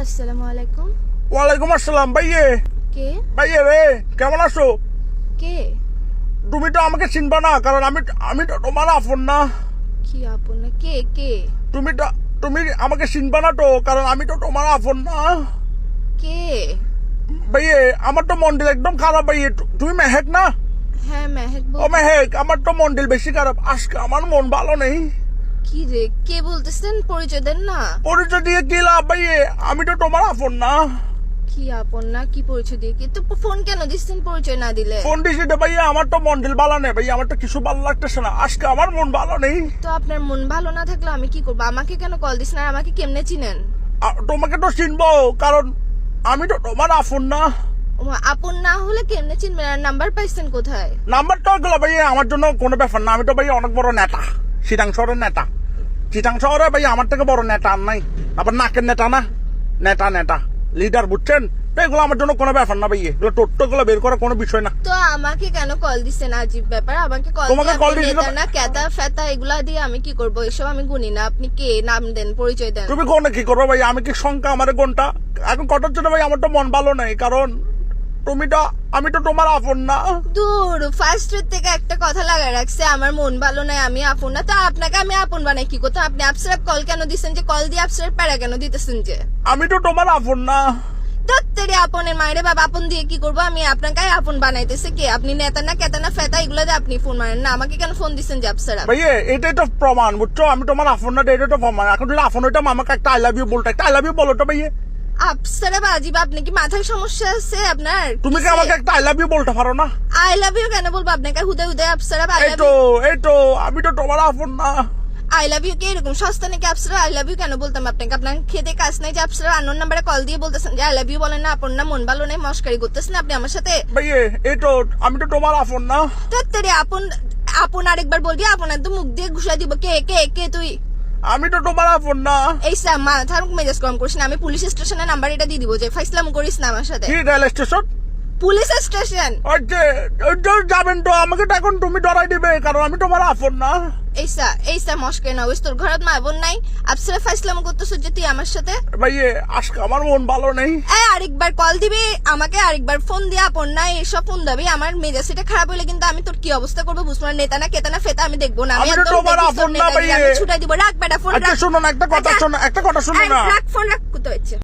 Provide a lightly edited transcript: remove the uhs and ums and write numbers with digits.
আসসালামু আলাইকুম। ওয়ালাইকুম আসসালাম। ভাইয়ে কে? ভাইয়ে রে, কেমন আছো? কে? তুমি তো আমাকে চিনবা না, কারণ আমি তো তোমার আপন না। কি আপন না? কে কে? তুমি আমাকে চিনবা না তো, কারণ আমি তো তোমার আপন না। কে? ভাইয়ে আমার তো মন্ডিল একদম খারাপ। ভাইয়ে তুমি মেহেক না? হ্যাঁ মেহেক ও বল। মেহেক, আমার তো মন্ডিল বেশি খারাপ। আজকে আমার মন ভালো নেই। কি রে, কে বলতেছেন? পরিচয় দেন না। পরিচয় দিয়ে কি লাভ ভাইয়ে? আমি তো তোমার আপন না। কি আপন না? কি পরিচয় দিয়ে? কি তো ফোন কেন দিচ্ছেন পরিচয় না দিলে? ফোন দিছি তো ভাইয়া, আমার তো মন্ডিল ভালো নেই ভাইয়া, আমার তো কিছু ভালো লাগতেছে না। আজকে আমার মন ভালো নেই। তো আপনার মন ভালো না থাকলে আমি কি করবো? আমাকে কেন কল দিস না? আমাকে কেমনে চিনেন? তোমাকে তো চিনবো, কারণ আমি তো তোমার আপন না। আপন না হলে কেমনে চিনবেন? আর নাম্বার পাইছেন কোথায়? নাম্বার তো গুলো ভাইয়া আমার জন্য কোনো ব্যাপার না। আমি তো ভাইয়া অনেক বড় নেতা, চিটাং শহরের নেতা। চিটাং শহরে ভাইয়া আমার থেকে বড় নেতা আর নাই। আবার নাকের নেতা না, নেতা নেতা লিডার, বুঝছেন? তো এগুলো আমার জন্য কোনো ব্যাপার না ভাইয়া, এগুলো টোট্টো গুলো বের করা কোনো বিষয় না। তো আমাকে কেন কল দিছেন? আজীব ব্যাপার। আমাকে কল তোমাকে দিয়ে call আপনি দিয়েছি তো- নেতা না কেতা ফেতা এগুলা দিয়ে আমি কি করবো? এসব আমি গুনি না। আপনি কে? নাম দেন, পরিচয় দেন। তুমি কোনে কি করবো ভাইয়া? আমি কি সংখ্যা আমার কোনটা এখন কটার জন্য ভাই? আমার তো মন ভালো নেই, কারণ আমি তো তোমার আপন না। দূর, ফার্স্ট থেকে একটা কথা লাগা রাখছে, আমার মন ভালো নাই, আমি আপন না। তো আপনাকে আমি আপন বানাই কি করতে? আপনি আপসরাপ কল কেন দিচ্ছেন? যে কল দিয়ে আপসরাপ প্যারা কেন দিতেছেন? যে আমি তো তোমার আপন না। দত্তেরে আপনের মায়েরে বাবা, আপন দিয়ে কি করবো? আমি আপনাকে আপন বানাইতেছে কে? আপনি নেতা না কেতা না ফেতা এগুলো দিয়ে আপনি ফোন মারেন না। আমাকে কেন ফোন দিচ্ছেন যে আপসরাপ? ভাইয়া এটাই তো প্রমাণ, বুঝছো? আমি তোমার আপন না, এটাই তো প্রমাণ। এখন যদি আপন হইতাম আমাকে একটা আই লাভ ইউ বলতো, একটা আই লাভ ইউ বলো তো ভাইয়া। আপসরাপ আজিব, আপনি কি মাথায় সমস্যা আছে আপনার? তুমি কি আমাকে একটা আই লাভ ইউ বলতে পারো না? আই লাভ ইউ কেন বলবো আপনাকে? হুদে হুদে আপসরাপ আই লাভ এই তো আমি তো তোমার আপন না। আই লাভ ইউ কি এরকম সস্তা নাকি? আপসরা আই লাভ ইউ কেন বলতাম আপনাকে? আপনার খেতে কাজ নাই যে আপসরা আননোন নাম্বারে কল দিয়ে বলতেছেন যে আই লাভ ইউ বলেন না? আপন না, মন ভালো নেই, মস্কারি করতেছেন আপনি আমার সাথে। ভাইয়া এই তো আমি তো তোমার আপন না। তাড়াতাড়ি আপন আপন আরেকবার বলবি, আপন একদম মুখ দিয়ে ঘুষা দিব। কে কে কে তুই? আমি তো তোমার আপন না। এই মাথার মেজাজ কম করিস না। আমি পুলিশ স্টেশনের নাম্বার এটা দিয়ে দিব, যে ফাইসলাম করিস না আমার সাথে। কি রেল স্টেশন? Police station. ওই যে যাবেন তো, আমাকে তো এখন তুমি ডরাই দিবে, কারণ আমি তোমার আপন না। এইসা মস্কারি না হইস। তোর ঘরত মা বোন নাই? আপসরা ফাইসলাম করতেছ যে তুই আমার সাথে? ভাইয়া আজকে আমার মন ভালো নেই। আরেকবার কল দিবি আমাকে, আরেকবার ফোন দিয়ে আপন না এসব ফোন দিবি। আমার মেজাজ এটা খারাপ হইলে কিন্তু আমি তোর কি অবস্থা করবো বুঝবো না। নেতা না কেতা না ফেতা আমি দেখবো না। আমি আমি তো একদম তোমার আপন না ভাইয়া। ছুটাই দিব। রাখ বেটা ফোন, আচ্ছা রাখ। শোনো না, একটা কথা শোনো না। রাখ ফোন, রাখ। কোথায় হচ্ছে?